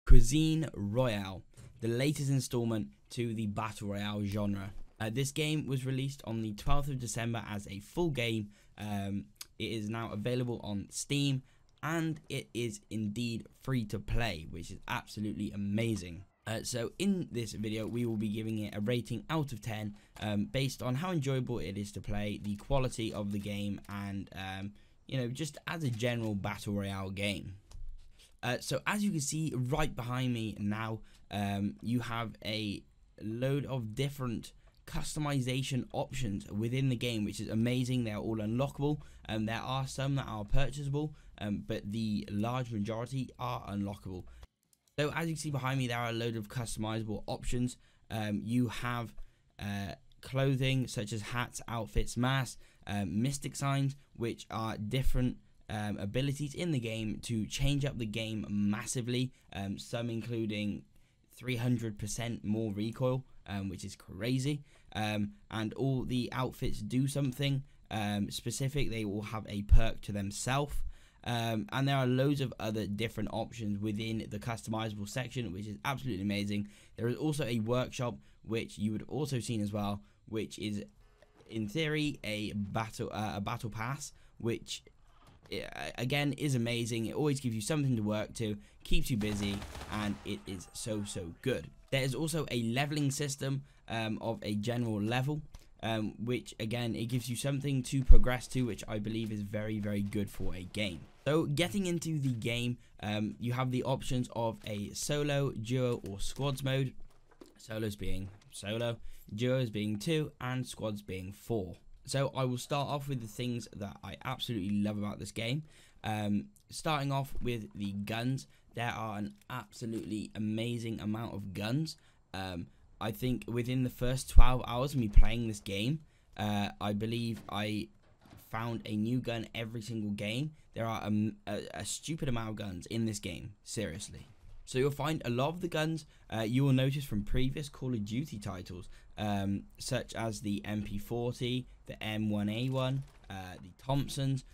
Cuisine Royale, the latest installment to the Battle Royale genre. This game was released on the 12th of December as a full game. It is now available on Steam, and it is indeed free to play, which is absolutely amazing. So in this video, we will be giving it a rating out of 10 based on how enjoyable it is to play, the quality of the game, and just as a general Battle Royale game. So as you can see right behind me now, you have a load of different customization options within the game, which is amazing. They are all unlockable, and there are some that are purchasable, but the large majority are unlockable. So as you can see behind me, there are a load of customizable options. You have clothing such as hats, outfits, masks, mystic signs, which are different abilities in the game to change up the game massively, some including 300% more recoil, which is crazy, and all the outfits do something specific. They all have a perk to themselves, and there are loads of other different options within the customizable section, which is absolutely amazing. There is also a workshop, which you would have also seen as well, which is in theory a battle pass, which again is amazing. It always gives you something to work to, keeps you busy, and it is so good. There is also a leveling system of a general level, which again, it gives you something to progress to, which I believe is very good for a game. So getting into the game, you have the options of a solo, duo, or squads mode. Solos being solo, duos being 2, and squads being 4. So I will start off with the things that I absolutely love about this game. Starting off with the guns, there are an absolutely amazing amount of guns. I think within the first 12 hours of me playing this game, I believe I found a new gun every single game. There are a stupid amount of guns in this game, seriously. So you'll find a lot of the guns you will notice from previous Call of Duty titles, such as the MP40, the M1A1, the Thompsons,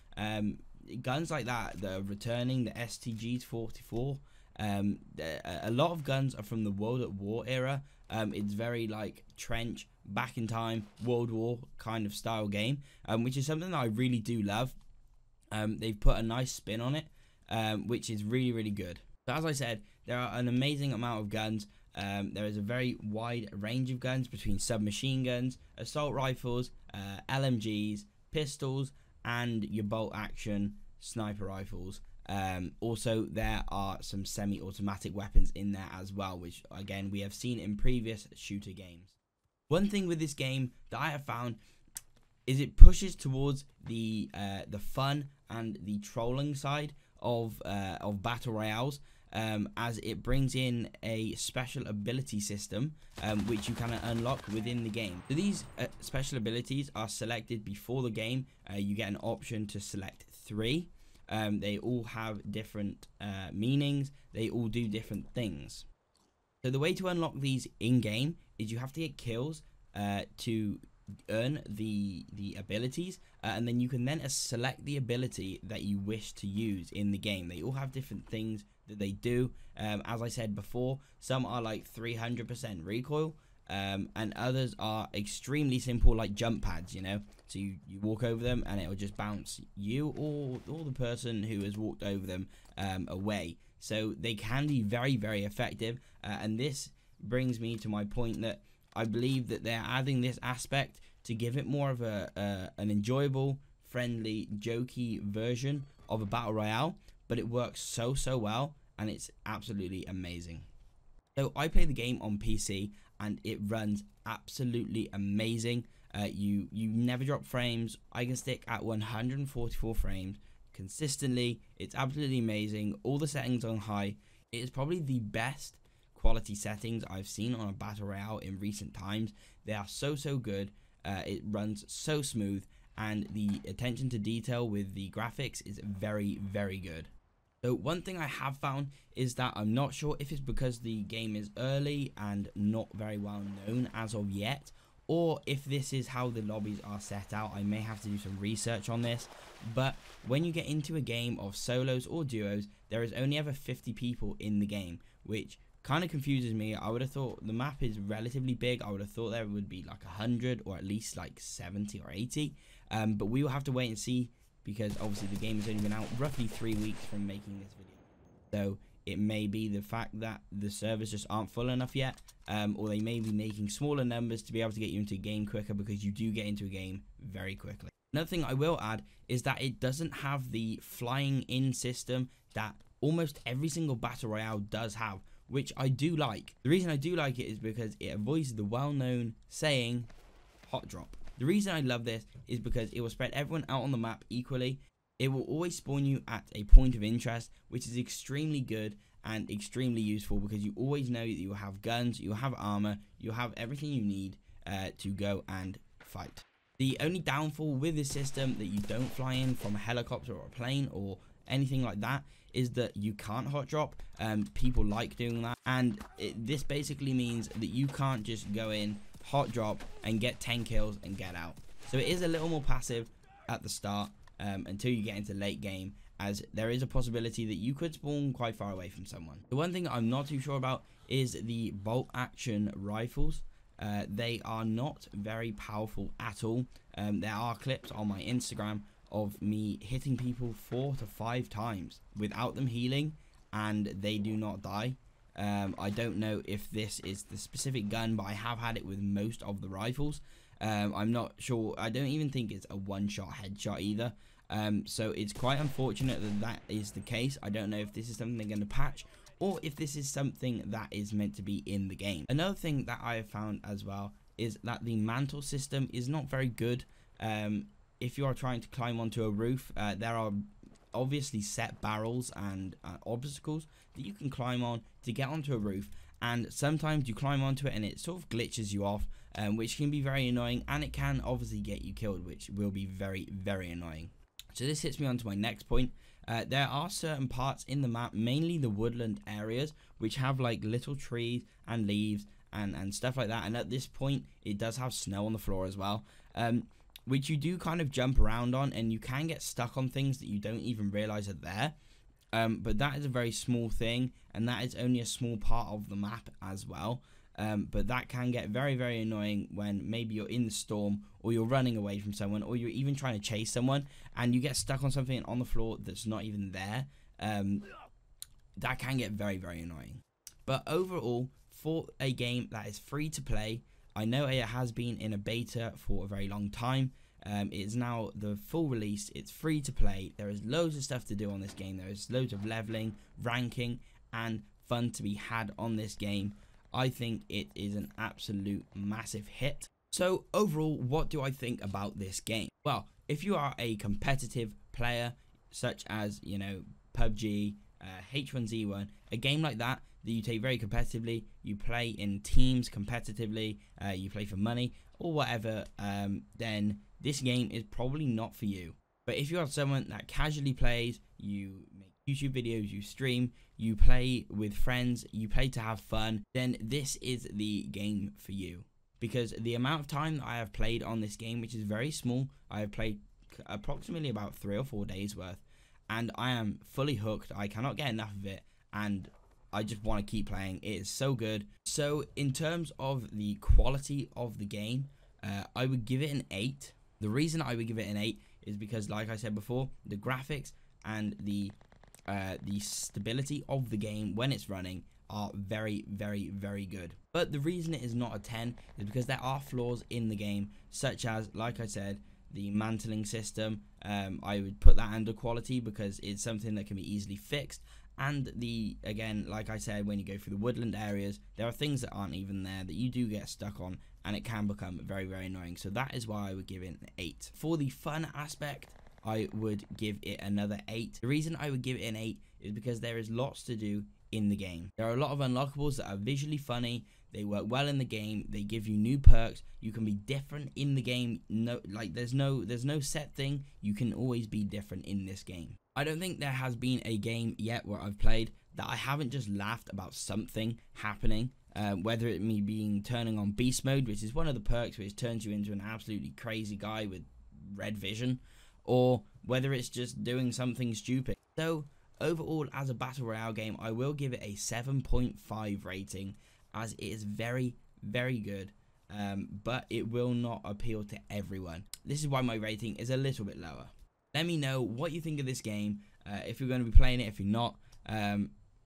guns like that are returning, the STG-44. A lot of guns are from the World at War era. It's very like trench, back in time, World War kind of style game, which is something that I really do love. They've put a nice spin on it, which is really good. So as I said, there are an amazing amount of guns. There is a very wide range of guns between submachine guns, assault rifles, LMGs, pistols, and your bolt action sniper rifles. Also, there are some semi-automatic weapons in there as well, which again we have seen in previous shooter games. One thing with this game that I have found is it pushes towards the fun and the trolling side of battle royales, as it brings in a special ability system, which you can unlock within the game. So these special abilities are selected before the game. You get an option to select 3. They all have different meanings. They all do different things. So the way to unlock these in-game is you have to get kills to earn the abilities, and then you can then select the ability that you wish to use in the game. They all have different things that they do. As I said before, some are like 300% recoil, and others are extremely simple, like jump pads, so you walk over them and it will just bounce you or the person who has walked over them away. So they can be very effective, and this brings me to my point that I believe that they're adding this aspect to give it more of an enjoyable, friendly, jokey version of a battle royale, but it works so well, and it's absolutely amazing. So I play the game on PC, and it runs absolutely amazing. You never drop frames. I can stick at 144 frames consistently. It's absolutely amazing. All the settings on high. It is probably the best quality settings I've seen on a battle royale in recent times. They are so good. It runs so smooth, and the attention to detail with the graphics is very good. So one thing I have found is that I'm not sure if it's because the game is early and not very well known as of yet, or if this is how the lobbies are set out. I may have to do some research on this, but when you get into a game of solos or duos, there is only ever 50 people in the game, which kind of confuses me. I would have thought the map is relatively big. I would have thought there would be like 100 or at least like 70 or 80, but we will have to wait and see, because obviously the game has only been out roughly 3 weeks from making this video. So it may be the fact that the servers just aren't full enough yet, or they may be making smaller numbers to be able to get you into a game quicker, because you do get into a game very quickly. Another thing I will add is that it doesn't have the flying in system that almost every single battle royale does have, which I do like. The reason I do like it is because it avoids the well-known saying hot drop. The reason I love this is because it will spread everyone out on the map equally. It will always spawn you at a point of interest, which is extremely good and extremely useful, because you always know that you have guns, you have armor, you have everything you need to go and fight. The only downfall with this system that you don't fly in from a helicopter or a plane or anything like that is that you can't hot drop. People like doing that, and this basically means that you can't just go in, hot drop, and get 10 kills and get out. So it is a little more passive at the start until you get into late game, as there is a possibility that you could spawn quite far away from someone. The one thing I'm not too sure about is the bolt action rifles. They are not very powerful at all. There are clips on my Instagram of me hitting people 4 to 5 times without them healing, and they do not die. I don't know if this is the specific gun, but I have had it with most of the rifles. I'm not sure. I don't even think it's a one-shot headshot either. So it's quite unfortunate that that is the case. I don't know if this is something they're going to patch, or if this is something that is meant to be in the game. Another thing that I have found as well is that the mantle system is not very good. If you are trying to climb onto a roof, there are obviously set barrels and obstacles that you can climb on to get onto a roof, and sometimes you climb onto it and it sort of glitches you off, which can be very annoying, and it can obviously get you killed, which will be very, very annoying. So this hits me on to my next point. There are certain parts in the map, mainly the woodland areas, which have like little trees and leaves and stuff like that, and at this point it does have snow on the floor as well, which you do kind of jump around on, and you can get stuck on things that you don't even realize are there. But that is a very small thing, and that is only a small part of the map as well. But that can get very, very annoying when maybe you're in the storm, or you're running away from someone, or you're even trying to chase someone, and you get stuck on something on the floor that's not even there. That can get very, very annoying. But overall, for a game that is free to play, I know it has been in a beta for a very long time. It is now the full release. It's free to play. There is loads of stuff to do on this game. There is loads of leveling, ranking, and fun to be had on this game. I think it is an absolute massive hit. So overall, what do I think about this game? Well, if you are a competitive player, such as, you know, PUBG, H1Z1, a game like that you take very competitively, you play in teams competitively, you play for money or whatever, then this game is probably not for you. But if you are someone that casually plays, you make YouTube videos, you stream, you play with friends, you play to have fun, then this is the game for you. Because the amount of time that I have played on this game, which is very small, I have played approximately about 3 or 4 days worth, and I am fully hooked. I cannot get enough of it, and I just want to keep playing. It is so good. So in terms of the quality of the game, I would give it an 8. The reason I would give it an 8 is because, like I said before, the graphics and the stability of the game when it's running are very, very, very good. But the reason it is not a 10 is because there are flaws in the game, such as, like I said, the mantling system. I would put that under quality because it's something that can be easily fixed. And again, like I said, when you go through the woodland areas, there are things that aren't even there that you do get stuck on, and it can become very, very annoying. So that is why I would give it an 8. For the fun aspect, I would give it another 8. The reason I would give it an 8 is because there is lots to do in the game. There are a lot of unlockables that are visually funny. They work well in the game. They give you new perks. You can be different in the game. No, like there's no set thing. You can always be different in this game. I don't think there has been a game yet where I've played that I haven't just laughed about something happening. whether it me being turning on beast mode, which is one of the perks which turns you into an absolutely crazy guy with red vision, or whether it's just doing something stupid. So overall, as a battle royale game, I will give it a 7.5 rating, as it is very, very good, but it will not appeal to everyone. This is why my rating is a little bit lower. Let me know what you think of this game, if you're going to be playing it, if you're not.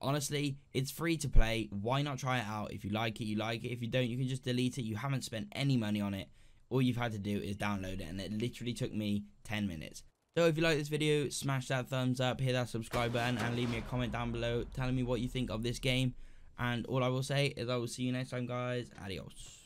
Honestly, it's free to play. Why not try it out? If you like it, you like it. If you don't, you can just delete it. You haven't spent any money on it. All you've had to do is download it, and it literally took me 10 minutes. So if you like this video, smash that thumbs up, hit that subscribe button, and leave me a comment down below telling me what you think of this game. And all I will say is I will see you next time, guys. Adios.